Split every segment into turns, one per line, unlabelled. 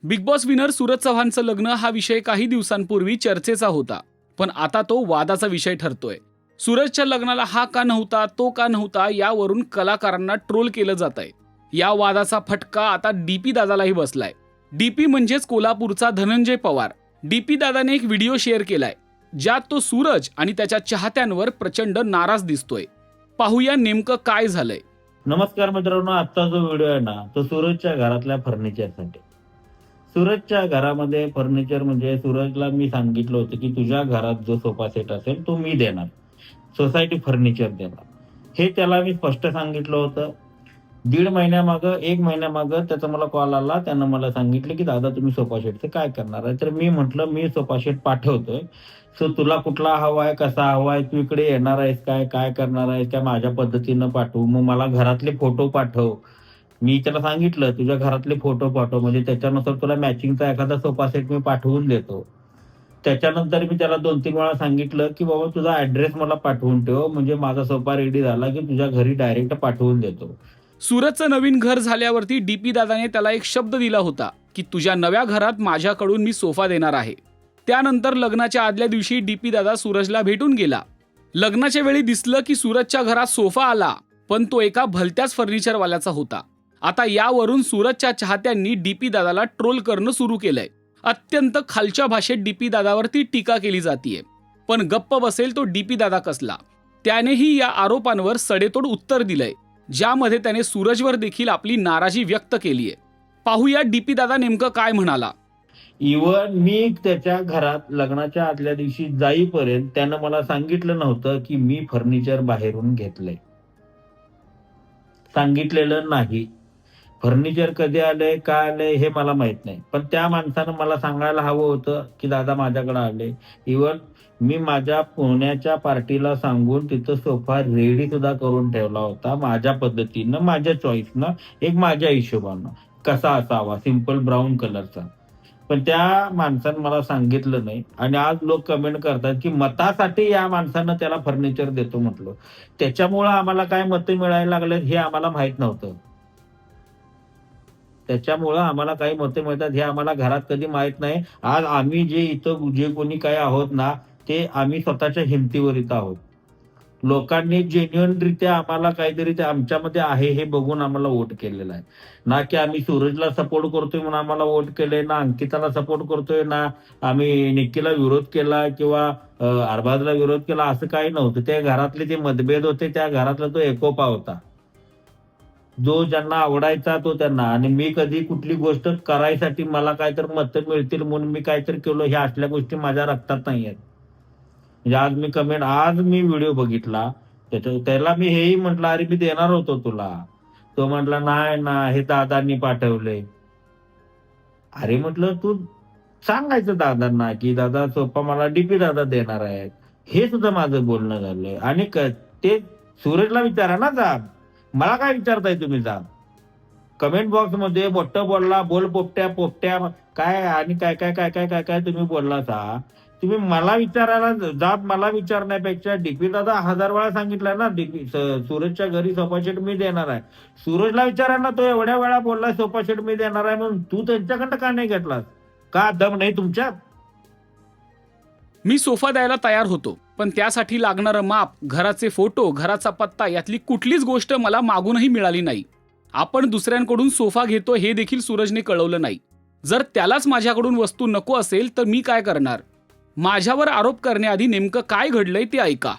Big boss winner Suraj चव्हाणचं लग्न हा विषय काही दिवसांपूर्वी चर्चेचा होता, पण आता तो वादाचा विषय ठरतोय. सूरजच्या लग्नाला हा का नव्हता, तो का नव्हता, यावरून कलाकारांना ट्रोल केलं जात आहे. या वादाचा फटका आता डीपी दादालाही बसलाय. डीपी म्हणजेच कोल्हापूरचा धनंजय पवार. डीपी दादाने एक व्हिडिओ शेअर केलाय, ज्यात तो सूरज आणि त्याच्या चाहत्यांवर प्रचंड नाराज दिसतोय. पाहूया नेमकं काय झालंय.
नमस्कार मित्रांनो, आजचा जो व्हिडिओ आहे ना, तो सूरजच्या घरातल्या फर्निचरसाठी. सूरजच्या घरामध्ये फर्निचर म्हणजे सूरजला मी सांगितलं होतं की तुझ्या घरात जो सोफा सेट असेल तो मी देणार, सोसायटी फर्निचर देणार. हे त्याला मी स्पष्ट सांगितलं होतं. 1 महिन्यामागं त्याचा मला कॉल आला. त्यानं मला सांगितलं की दादा तुम्ही सोफा सेटचं काय करणार आहे? तर मी म्हटलं मी सोफा सेट पाठवतोय. सो तुला कुठला हवा आहे, कसा हवा आहे, तू इकडे येणार आहेस काय, काय करणार आहेस काय, माझ्या पद्धतीनं पाठवू, मग मला घरातले फोटो पाठव. मी त्याला सांगितलं तुझ्या घरातले फोटो पाठव, म्हणजे त्याच्यानुसार तुला मॅचिंगचा एखादा सोफा सेट मी पाठवून देतो. त्याच्यानंतर मी त्याला 2-3 वेळा सांगितलं की बाबा तुझा ऍड्रेस मला पाठवून ठेव, म्हणजे माझा सोफा रेडी झाला की तुझ्या घरी डायरेक्ट पाठवून देतो.
सूरजचं नवीन घर झाल्यावरती डीपी दादाने त्याला एक शब्द दिला होता की तुझ्या नव्या घरात माझ्याकडून मी सोफा देणार आहे. त्यानंतर लग्नाच्या आदल्या दिवशी डीपी दादा सूरजला भेटून गेला. लग्नाच्या वेळी दिसलं की सूरजच्या घरात सोफा आला, पण तो एका भलत्याच फर्निचरवाल्याचा होता. आता यावरून सूरजच्या चाहत्यांनी डीपी दादाला ट्रोल करणं सुरू केलंय. अत्यंत खालच्या भाषेत डीपी दादावरती टीका केली जातीये. पण गप्प बसेल तो डीपी दादा कसला. त्यानेही या आरोपांवर सडेतोड उत्तर दिलंय, ज्यामध्ये त्याने सूरजवर देखील आपली नाराजी व्यक्त केलीये. पाहूया डीपी दादा नेमकं काय म्हणाला.
इव्हन मी त्याच्या घरात लग्नाच्या आदल्या दिवशी जाईपर्यंत त्यानं मला सांगितलं नव्हतं की मी फर्निचर बाहेरून घेतलंय. सांगितलेलं नाही. फर्निचर कधी आलंय, काय आलंय हे मला माहित नाही. पण त्या माणसानं मला सांगायला हवं होतं की दादा माझ्याकडे आले. इव्हन मी माझ्या पुण्याच्या पार्टीला सांगून तिथं सोफा रेडी सुद्धा करून ठेवला होता. माझ्या पद्धतीनं, माझ्या चॉईसनं, एक माझ्या हिशोबानं. कसा असावा, सिंपल ब्राऊन कलरचा. पण त्या माणसानं मला सांगितलं नाही आणि आज लोक कमेंट करतात की मतासाठी या माणसानं त्याला फर्निचर देतो म्हटलं. त्याच्यामुळं आम्हाला काय मतं मिळायला लागलेत हे आम्हाला माहित नव्हतं. त्याच्यामुळं आम्हाला काही मतं मिळतात हे आम्हाला घरात कधी माहित नाही. आज आम्ही जे इथं जे कोणी काय आहोत ना, ते आम्ही स्वतःच्या हिमतीवर इथं आहोत. लोकांनी जेन्युइनरित्या आम्हाला काहीतरी ते आमच्यामध्ये आहे हे बघून आम्हाला वोट केलेला आहे. ना की आम्ही सूरजला सपोर्ट करतोय म्हणून आम्हाला वोट केलंय, ना अंकिताला सपोर्ट करतोय, ना आम्ही निक्कीला विरोध केला किंवा अरबाजला विरोध केला, असं काही नव्हतं. त्या घरातले जे मतभेद होते, त्या घरातला तो एकोपा होता. जो ज्यांना आवडायचा तो त्यांना, आणि मी कधी कुठली गोष्ट करायसाठी मला काहीतरी मतं मिळतील म्हणून मी काहीतरी केलं, ह्या असल्या गोष्टी माझ्या रक्तात नाही आहेत. म्हणजे आज मी व्हिडिओ बघितला, त्याला मी हेही म्हटलं, "अरे मी देणार होतो तुला." तो म्हटला, "नाही ना, हे दादांनी पाठवलंय." अरे म्हटलं तू सांगायचं दादांना, की "दादा सोफा मला डीपी दादा देणार आहेत." हे सुद्धा माझं बोलणं झालंय. आणि ते सूरजला विचारा ना जाब. मला काय विचारताय तुम्ही जाब? कमेंट बॉक्समध्ये मोठं बोलला, बोल पोपट्या, पोपट्या काय आणि काय, काय, काय, काय, काय, काय तुम्ही बोललासा. तुम्ही मला विचारायला जाब, मला विचारण्यापेक्षा डीपी दादा 1000 वेळा सांगितलंय ना, सूरजच्या घरी सोफा सेट मी देणार आहे. सूरजला विचारा ना, तो एवढ्या वेळा बोलला सोफा सेट मी देणार आहे म्हणून. तू त्यांच्याकडनं का नाही घेतलास? का दम नाही तुमच्यात?
मी सोफा द्यायला तयार होतो, पण त्यासाठी लागणारं माप, घराचे फोटो, घराचा पत्ता यातली कुठलीच गोष्ट मला मागूनही मिळाली नाही. आपण दुसऱ्यांकडून सोफा घेतो हे देखील सूरजने कळवलं नाही. जर त्यालाच माझ्याकडून वस्तू नको असेल तर मी काय करणार? माझ्यावर आरोप करण्याआधी नेमकं काय घडलंय ते ऐका,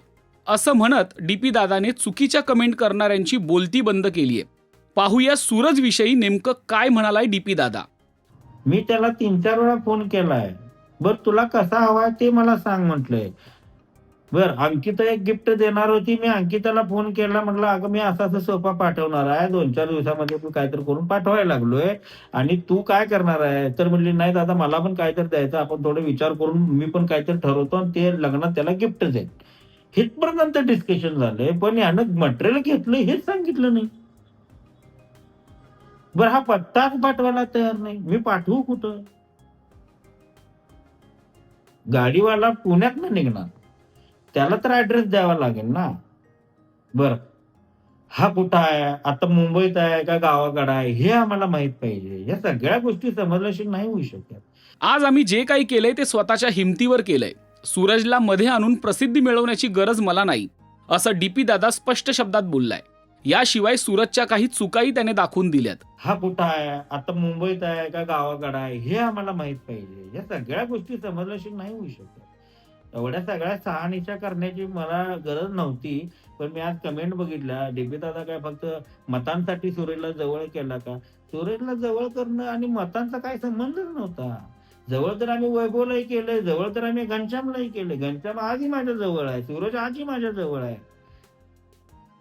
असं म्हणत डीपी दादाने चुकीच्या कमेंट करणाऱ्यांची बोलती बंद केलीये. पाहूया सूरज विषयी नेमकं काय म्हणालाय डीपी दादा.
मी त्याला 3-4 वेळा फोन केलाय. "बर तुला कसा हवाय ते मला सांग" म्हटलंय. बर अंकिता एक गिफ्ट देणार होती. मी अंकिताला फोन केला, म्हटलं अगं मी असा असा सोफा पाठवणार आहे, 2-4 दिवसामध्ये मी काहीतरी करून पाठवायला लागलोय आणि तू काय करणार आहे? तर म्हणली नाही दादा मला पण काहीतरी द्यायचं, आपण थोडं विचार करून मी पण काहीतरी ठरवतो आणि ते लग्नात त्याला गिफ्ट देईन. इथपर्यंत डिस्कशन झालंय, पण यानं मटेरियल घेतलं हेच सांगितलं नाही. बरं हा पत्ताच पाठवायला तयार नाही, मी पाठवू कुठं? गाडीवाला पुण्यातनं निघणार, त्याला तर ऍड्रेस द्यावा लागेल ना. बरं हा कुठं आहे, आता मुंबईत आहे का गावाकडे आहे, हे आम्हाला माहित पाहिजे. या सगळ्या गोष्टी समजल्याशिवाय नाही होऊ शकत.
आज आम्ही जे काही केलंय ते स्वतःच्या हिमतीवर केलंय. सूरजला मध्ये आणून प्रसिद्धी मिळवण्याची गरज मला नाही, असं डीपी दादा स्पष्ट शब्दात बोललाय. याशिवाय सूरजच्या काही चुकाही त्याने दाखवून दिल्यात.
हा कुठं आहे, आता मुंबईत आहे का गावाकडे आहे, हे आम्हाला माहित पाहिजे. या सगळ्या गोष्टी समजल्याशिवाय नाही होऊ शकत. एवढ्या सगळ्या शहानिशा करण्याची मला गरज नव्हती. पण मी आज कमेंट बघितल्या, डीपी दादा काय फक्त मतांसाठी सूरजला जवळ केला का? सूरजला जवळ करणं आणि मतांचा काही संबंधच नव्हता. जवळ तर आम्ही वैभवलाही केलंय, जवळ तर आम्ही घनश्यामलाही केलंय. घनश्याम आजही माझ्या जवळ आहे, सूरज आजही माझ्या जवळ आहे.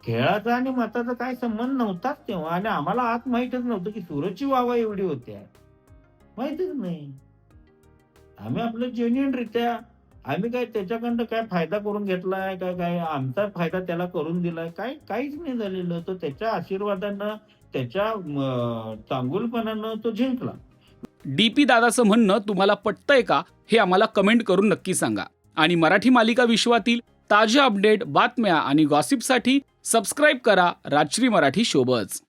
खेळाचा आणि मताचा काही संबंध नव्हताच तेव्हा आणि आम्हाला आज माहीतच नव्हतं की सूरजची वाह एवढी होते. माहीतच नाही. आम्ही आपलं जेन्युइनरित्या आम्ही काय त्याच्याकडनं काय फायदा करून घेतलाय का काय आमचा फायदा त्याला करून दिलाय काहीच नाही झालेलं. तो त्याच्या आशीर्वादानं त्याच्या चांगुलपणानं तो जिंकला.
डीपी दादाचं म्हणणं तुम्हाला पटतंय का, हे आम्हाला कमेंट करून नक्की सांगा. आणि मराठी मालिका विश्वातील ताज्या अपडेट, बातम्या आणि गॉसिपसाठी सबस्क्राईब करा राजश्री मराठी शोबज.